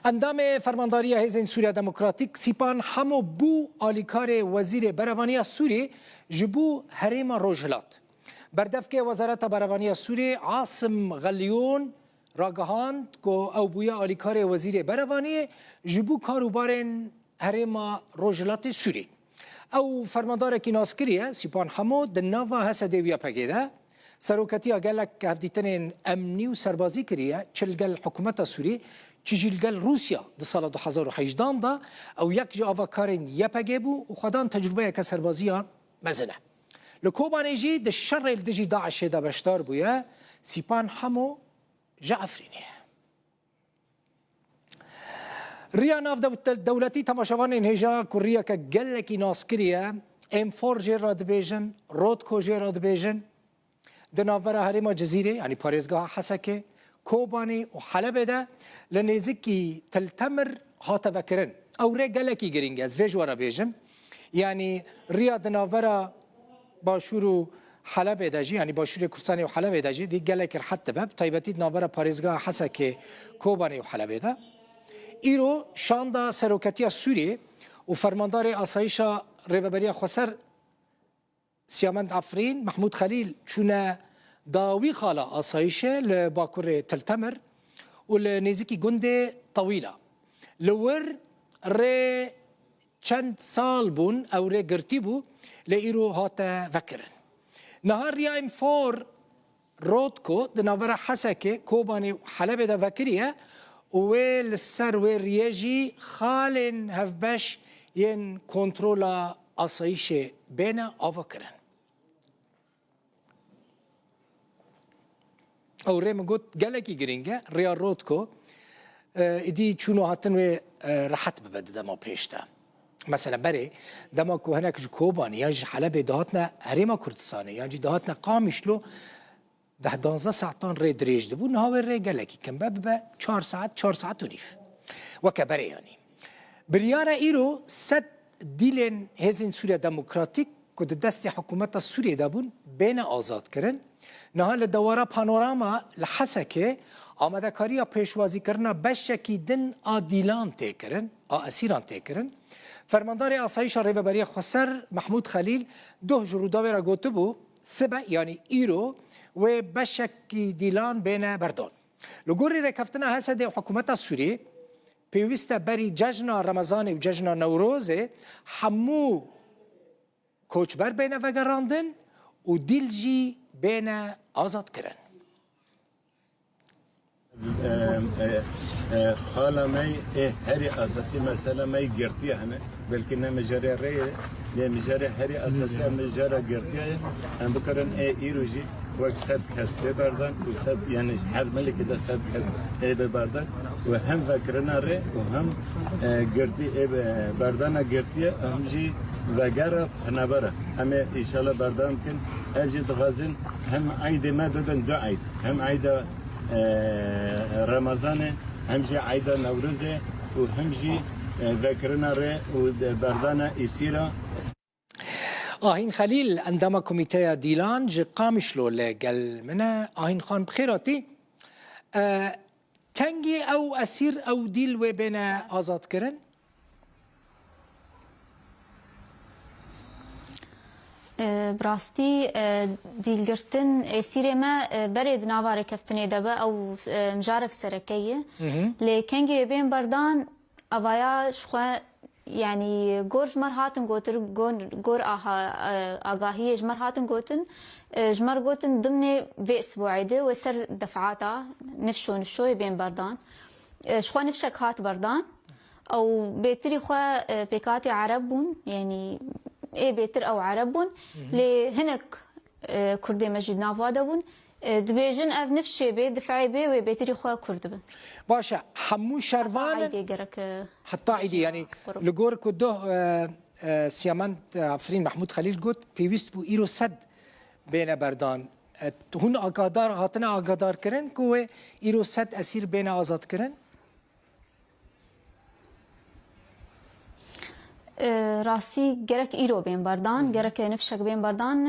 اندام فرمانداری حزب سوریه دموکراتیک سیپان همو بو آلیکار وزیر بروانی سوری جبو حریم روجهلات بردفک وزارت بروانی سوری عاصم غلیون راگهاند که او بویا آلیکار وزیر بروانی جبو کاروبارن حریم روجهلات سوری او فرماندار کی ناسکریه سیپان همو دنوا حسده ویا پگیده سروکتی اگلک هفدیتن امنی و سربازی کریه چلگل حکومت سوری چجیلگل روسیا در سال 2018 دا او یک جا آوکارین یپگه بو و خودان تجربه که سربازیان مزنه لکوبانیجی در شر الدجی داعش دا بشتار بویا سیپان همو جعفرینه ریا ناف دولتی تماشاوان انهجا کوریا که گلکی ناسکریه M4 جیر دبیجن رودکو جیر دبیجن دنابر حریم جزیره یعنی پاریزگاه حسکه کوبانی و حلب ده لنزکی تلتمر هاتا وکرن او ری گلکی گرینگ از ویج ورا بیجم یعنی ریا دنابر باشورو حلب داجی یعنی باشور کردستان و حلب داجی دی گلک حتی باب تایبتی دنابر پاریزگاه حسکه کوبانی و حلب ده ایرو شاندا سروکتی سوریه و فرماندار آسایش ریوبری خسر سیامند عفرین محمود خلیل چونه داوی خالا آسایشه لباکور تلتمر و لنزیکی گنده طویله لور ری چند سال بون او ری گرتی بو لایرو هاتا وکرن نهار ریا ام فور رودکو دنابر حسکه کوبانی حلب دا وکریه و لسر و ریجی خالن هفبش ین کنترولا آسایش بین آوکرن او ریم گوت گلکی گرینگه ریا رودکو ایدی چونو هاتن و راحت ببده دما پیشتا مثلا بری دما کو هناك کوبانی یا حلب دهاتنا حریم کردستانه یا دهاتنا قامشلو ده 12 ساعتان ری دریج دبون ها ری گلکی کم به 4 ساعت و نیف وکبره یعنی بریاره ایرو صد دیلن هزین سوریه دموکراتیک که دست حکومت سوریه دابون بین آزاد کرن نه لدواره پانوراما لحسکه آمده کاری پیشوازی کرنا بشکی دن آدیلان تکرن اسیران تکرن فرماندار آسایش ریوبری خسر محمود خلیل دو جروداوی را گوته بو سبع یعنی ایرو و بشکی دیلان بین بردان لگوری رکفتنا حسد حکومت سوریه پیوسته بری جشن رمضان و جشن نوروز همو کوچبر بین وگراندن و دیلجی بین آزاد کرن خاله می هری اساسی مثلا می گرتی هنه بلکه نمجاره ری نمجاره هری اساسی نمجاره گرتی هم بکرن ایروجی وقت صد کس ببردن و صد یعنی هر ملک ده صد کس ببردن و هم فکرنا ری و هم گرتی بردن گرتی هم جی وگره پنبره همه ایشالا بردن کن هم جی دغازن هم عید ما ببن دو عید هم عید رمضان همجي عيد نوروز وهمجي ذكرنا ري وبردانا إسيرة آهین خلیل اندام کمیته دیلان جه قامشلو لگل منه آهین خان بخیراتی کنگی او اسیر او دیل و بین آزاد کرن؟ براستی دیلگرتن اسیر ما برید نوار کفتنی دبا او مجارف سرکیه لیکنگی بین بردان اوایا شخوا یعنی گور جمر هاتن گوتر گور آگاهی جمر هاتن گوتن جمر گوتن ضمن في اسبوعي ده وسر دفعاتا نفشو بين بردان شخوا نفشك هات بردان او بيتري خوا بيكاتي عربون يعني ايه بيتر او عربون لهنك كردي مجد نافادبون دبيجن اف نفشي بي دفعي بي وبيتري خوا كردبن باشا حمو شروان حتى عيدي يعني لغور كده سيامند عفرين محمود خليل قلت بيوست بو ايرو سد بين بردان هون اقادار هاتنا اقادار كرن كو ايرو سد اسير بين آزاد كرن راسي جرك إيرو بين بردان جرك نفشك بين بردان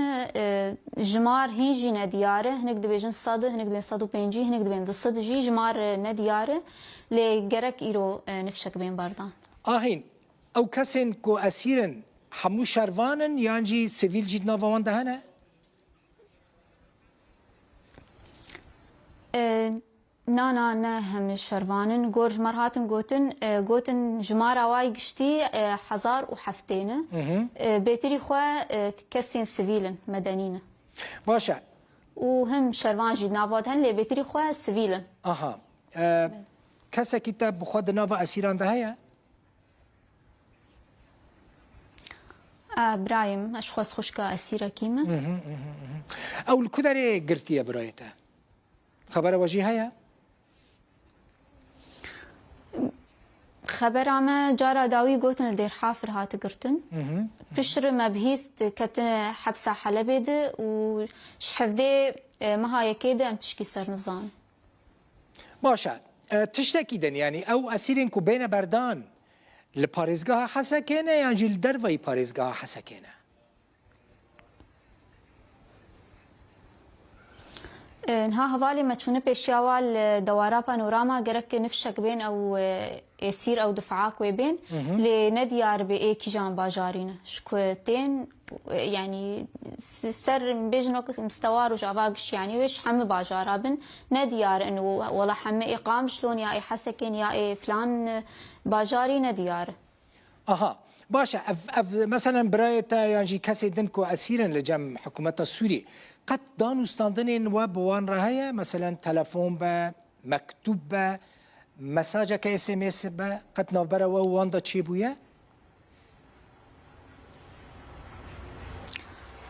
جمار هنجي ندياره هنك دبيجن صاد هنك دبين صادو بينجي هنك دبين ضصد جي جمار ندياره لجرك إيرو نفشك بين بردان آهين أو كسن كو أسيرن حمو شروانن يانجي سيفيل جيد نافوان دهنا نانا نه هم شروانن گورج مرهاتن گوتن جمارا واي گشتي حزار و حفتينه بيتري خوا كسين سيفيلن مدنينه باشا وهم شروان جي نافات هن لي بيتري خوا سيفيلن اها كسا كتاب بخود نافا اسيران ده هيا برايم اشخاص خوشكا اسيره كيما او الكدري قرتيه برايته خبر وجي هيا خبر عما جارا داوي قوتن الدير حافر هات قرتن بشر ما بهيست كتن حبسة حلبيد وشحفدي ما هاي كيدا ام تشكي سر نظام باشا تشتكيدن يعني او اسيرين كو بين بردان لباريزگاه حسكينه يعني جيل دروي باريزگاه حسكينه نها هوالي ما تشونه بيشياوال دوارا بانوراما جرك نفشك بين او يسير او دفعاك وبين لنديار باي كيجان باجارين شكوتين يعني سر بيجنوك مستوار وجافاقش يعني ويش حم باجارابن نديار انه والله حم اقام شلون يا اي حسكين يا اي فلان باجاري نديار اها باشا مثلا برايتا يعني كاسي دنكو اسيرا لجم حكومه السوري قد دانو ستاندنين وبوان رهاية مثلا تلفون با مكتوب با مساجة كا اس ام اس با قد نوبرا واندا تشي بويا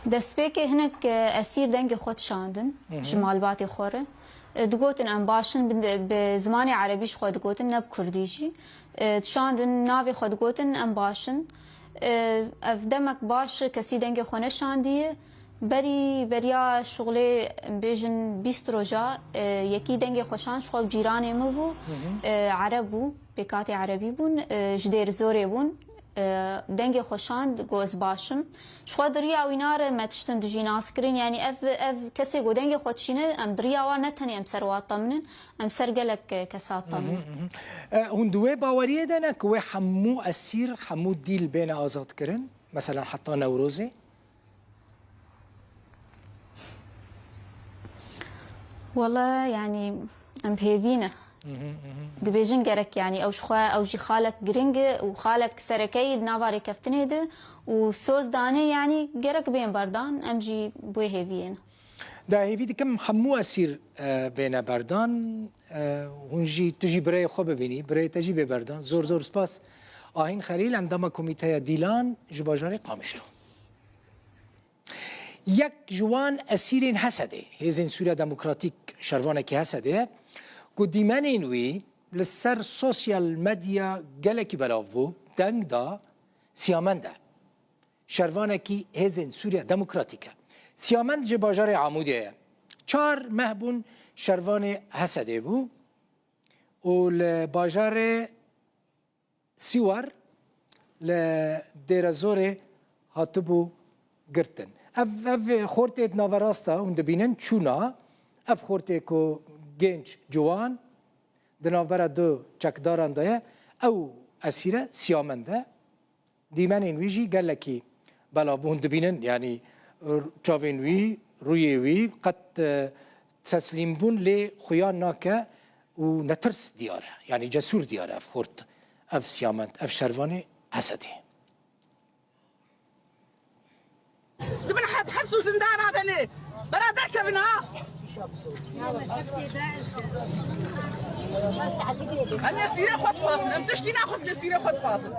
دسبيك هناك اسير دنگ خود شاندن شمال باتي خوره دقوتن ام باشن بزماني عربيش خود دقوتن نب كرديجي شاندن نافي خود دقوتن ام باشن افدمك باش كسي دنگ خونه شانديه بریا شغل بیشن 20 روزا یکی دنگ خوشان شغل جیران مو بو عرب بو بکات عربی بون جدیر زوری بون دنگ خوشان گوز باشم شغل دریا وینار متشتن دجیناس کرین یعنی اف کسی گو دنگ خودشینه ام دریا وار نتنی ام سر واطمنن ام سر گلک کسات طمنن هندوه باوریه دنا کوه حمو اسیر حمو دیل بین آزاد کرن مثلا حتی نوروزه والله يعني ام بهيفينا دبيجن جرك يعني او شخوا او جي خالك جرينج وخالك سركي نافاري كفتنيد وسوز داني يعني جرك بين بردان ام جي بوي هيفينا دا هيفي كم حمو اسير بين بردان ونجي تجي براي خو ببيني براي تجي ببردان زور زور سباس آهين خليل عندما كوميتايا ديلان جباجاري قامشلو یک جوان اسیرین حسده هزین سوریا دموکراتیک شروانه که حسده که دیمنین وی لسر سوسیال مدیا گلکی بلاو بو دنگ دا سیامنده شروانه که هزین سوریا دموکراتیکه سیامند جه باجار عموده 4 مهبون شروان حسده بو و لباجار سیوار لدیرزور هاتبو گرتن اف خورتت ناوراستا هند بینن چونا اف خورته کو گنج جوان دنابرا دو چکداران ده او اسیره سیامنده دیمن این ویجی گلکی بلا هند بینن یعنی چاوین وی روی وی قد تسلیم بون لی خویان ناکه و نترس دیاره یعنی جسور دیاره اف خورت اف سیامند اف شروان حسده تبنا حبس وزندان هذا ليه؟ بلا تركبنا أنا سيرة خد فاصل أم تشكي ناخذ جسيرة خد فاصل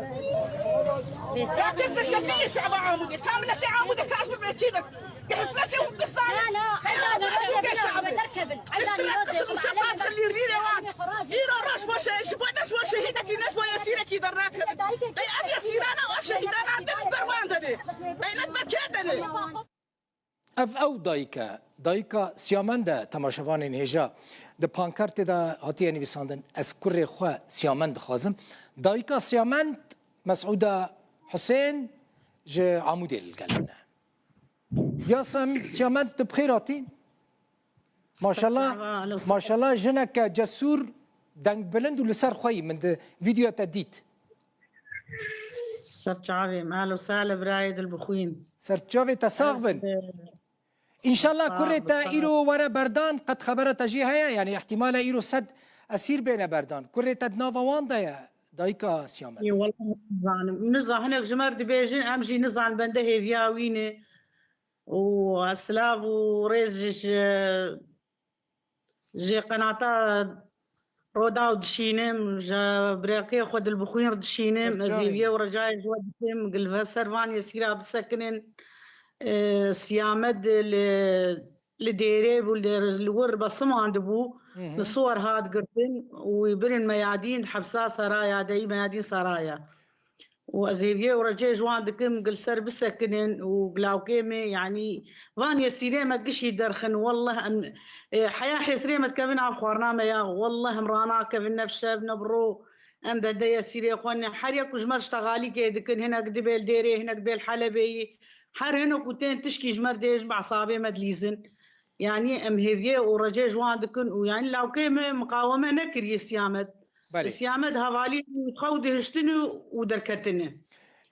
لا تصدق كفية شعب عمودي كاملة عمودي كاش ببيتيدك كحفلتي وقصاني لا لا شعب اشترك وشباب خلي الريرة وان إيرو روش وش شبونا شو شهيدك الناس ويا سيرة كي دراكب دي أبي سيرانا وشهيدانا عندنا بروان دني بينك بكيدني اف او دایکا سیامند تماشاوان هجا د پانکارت دا هاتیه نویساندن از کره خو سیامند خازم دایکا سیامند مسعوده حسين جا عمودي القلبنا ياسم سيامد بخيراتي ما شاء الله ما شاء الله جنك جسور دنگ بلند ولسر خوي من فيديو تديت سرچاوي مالو سال برايد البخوين سرچاوي تساغبن ان شاء الله كريتا ايرو ورا بردان قد خبرت تجي هيا يعني احتمال ايرو سد اسير بين بردان كريتا دنافا واندا يا دايكا سيامد اي والله نزع هناك جمر دبيجن امجي نزع البنده هيفياوينه واسلاف وريزش جي قناطا رودا ودشينم جا بريقي خد البخوين دشينم زيفيا ورجاي جودتم قلبها سرفان يسيرا بسكنن سيامد لديري والور بصمان دبو الصور هاد قرتن ويبرن ميادين حبسا سرايا داي ميادين سرايا وزيفيا ورجاي جوان دكم قل سر بسكنن وقلاوكيمي يعني فان يسيري ما قشي درخن والله حياة حسري ما تكفين على خوارنا يا والله مرانا كفين نفشف نبرو ام بدا يسيري اخواني حريق وجمر اشتغالي كيدكن هنا قدبيل ديري هنا قدبيل حلبي حر هنا كنتين تشكي جمر ديج بعصابي مدليزن يعني ام هيفيه ورجاي جوان دكن ويعني لو كيم مقاومه نكري سيامد سيامد هوالي يتخود هشتني ودركتني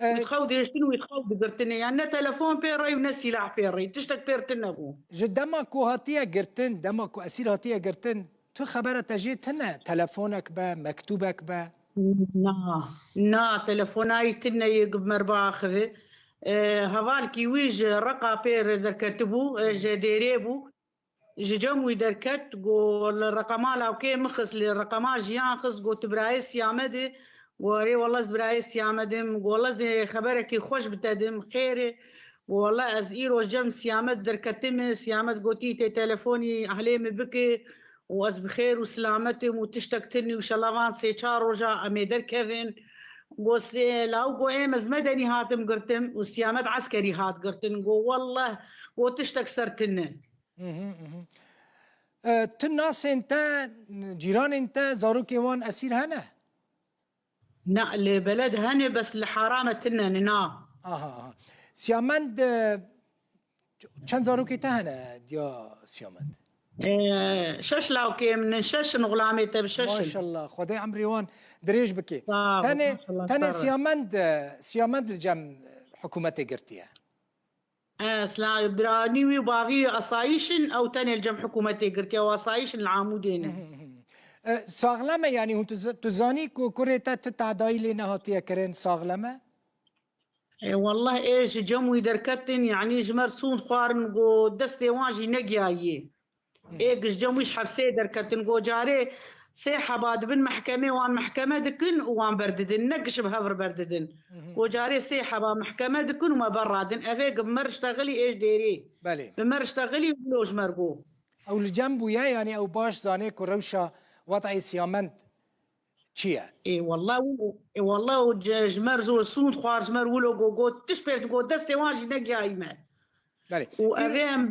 يتخود هشتني ويتخود قرتني يعني تلفون بيري ونا سلاح بيري تشتك بيرتنا بو دمكو هاتيه قرتن دمكو اسير هاتيه قرتن تو خبره تجيت هنا تلفونك با مكتوبك با نا تلفوناي تنا يقب مربع اخذ هوالكي ويج رقا بير دركتبو جديريبو جموي دركت قول الرقمال او كي مخص للرقمال جيان خص قول تبرايس سيامدي وري والله زبرايس سيامدم والله زي خبرك خوش بتدم خيري والله ازيرو جم سيامد دركتم سيامد قوتي تلفوني اهلي بكي واز بخير وسلامتهم وتشتكتني وشلافان سيشار رجع امي دركفن قوسي لاو قو ايمز مدني هاتم قرتم وسيامد عسكري هات قرتن قو والله وتشتك سرتنه تناس انت جيران انت زاروكي وان اسير هنا نا لبلد هنا بس لحرامة تنا سيامند كان زاروكي تهنا ديا سيامند شش لاوكي من شش نغلامي تبشش ما شاء الله خدي عمري وان دريج بكي تاني سيامند الجم حكومتي قرتيها سلا براني وباغي اصايشن او تاني الجم حكومتي قرتيها واصايشن العامودين ساغلمه يعني هو تزاني كوريتا تتعداي لنا هاتيه كرين ساغلمه والله ايش جموي دركتن يعني جمرسون خوارن قو دستي واجي نقياي ايش جمويش حفسي دركتن قو جاري سيحة بعد بن محكمة وان محكمة دكن وان برددن نقش بهفر برددن وجاري سيحة با محكمة دكن وما برادن افيق بمر اشتغلي ايش ديري بلي بمر اشتغلي ولوش مرقو او الجنب ويا يعني او باش زانيك وروشة وضعي سيامند تشيا اي والله جمر زو سون خوار جمر ولو قو تشبيش قو دستي واجي نقيا ايمان بلي واذين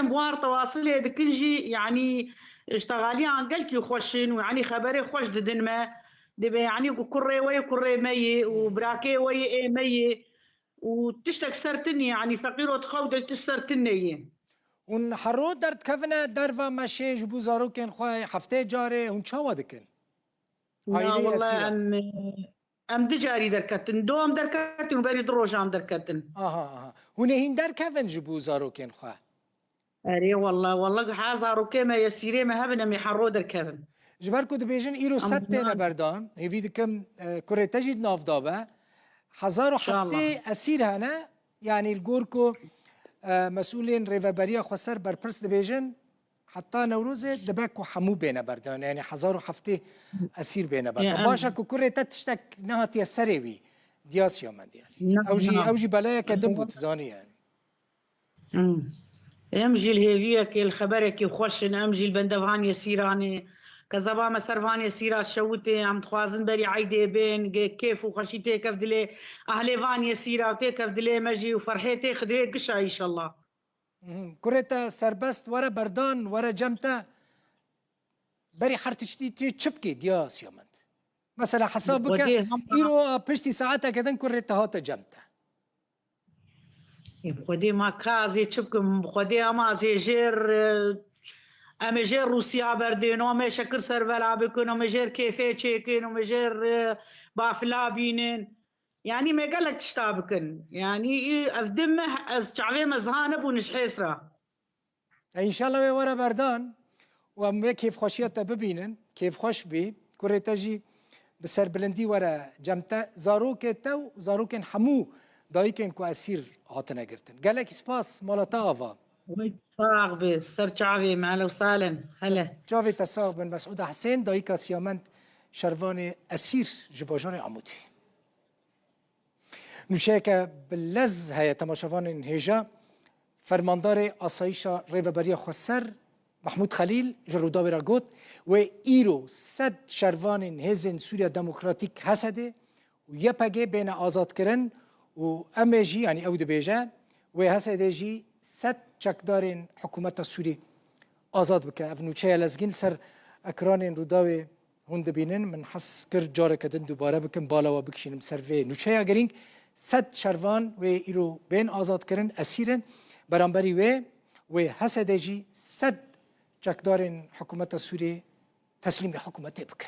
بوار تواصلي دكنجي يعني اشتغالي عن قلكي خوشين ويعني خبري خوش ددن ما دبي يعني كري وي كري مي وبراكي وي اي مي وتشتك سرتني يعني فقير وتخود تسرتني ونحرو درد كفنا درفا ماشي جبو زاروكن خوي حفتي جاري هون شاوا دكن لا والله ام دجاري دركتن دوم دركتن وبري دروجان دركتن هون در كفن جبو زاروكن خوي اري والله حازارو ما يسيري ما هبنا ميحرو دركبن جبركو دبيجن ايرو ستنا بردان هيفيدكم كوري تجد ناف دابا حزارو حفتي اسير هنا يعني الجوركو مسؤولين ريفابريا خسر بربرس دبيجن حتى نوروز دباكو حمو بينا بردان يعني حزارو حفتي اسير بينا بردان باشا كوري تشتك نهاتي السريوي دياس يومن يعني اوجي بلايا كدبو تزاني يعني امجي الهيفيه كي الخبر كي خوشن امجي البندفان يسيراني كزبا مسرفان يسيرا شوتي عم تخوازن بري عيدي بين كيف وخشيتي كيف دلي اهلي فان يسيرا وتي كيف دلي مجي وفرحيتي خدري قشا ان شاء الله كوريتا سربست ورا بردان ورا جمتا بري حرتشتي تشبكي دياس يومنت مثلا حسابك إيرو بشتي ساعتها كذا كرة هات جمتة بخدي ما كازي تشبكم بخدي أما زيجير أمجير روسيا بردين ومشكر سربلا بكون أمجير كيفي تشيكين أمجير بافلا بينين يعني ما قال لك تشتابكن يعني أفدمه شعبي مزهانب ونشحيسرا إن شاء الله ورا بردان وما كيف خشيته ببينن كيف خوش بي كرة تجي بسر بلندي ورا جمتا زاروك تو زاروكن حمو دايكن كو أسير عطنا قرتن قال لك سباس مالا آفا فاغ بي سر شعبي معنا وسالن هلا جافي تساغ بن مسعود حسين دايكا سيامنت شرفاني أسير جباجاني عمودي نوشيكا باللز هيا تماشافان هيجا فرماندار آسایشا ریوبری خسر محمود خلیل جروداوی را گوت و ایرو صد شروان هزن سوریا دموکراتیک هسده و یه پگه بین آزاد کرن و امجی یعنی او دبیجه و هسده جی صد چکدار حکومت سوری آزاد بکه افنوچه لزگین سر اکران روداوی هند بینن من حس کر جاره کدن دوباره بکن بالا و بکشینم سر وی نوچه گرینگ صد شروان و ایرو بین آزاد کرن اسیرن برانبری و هسده جی صد چکدار حکومت سوری تسلیم حکومت بکه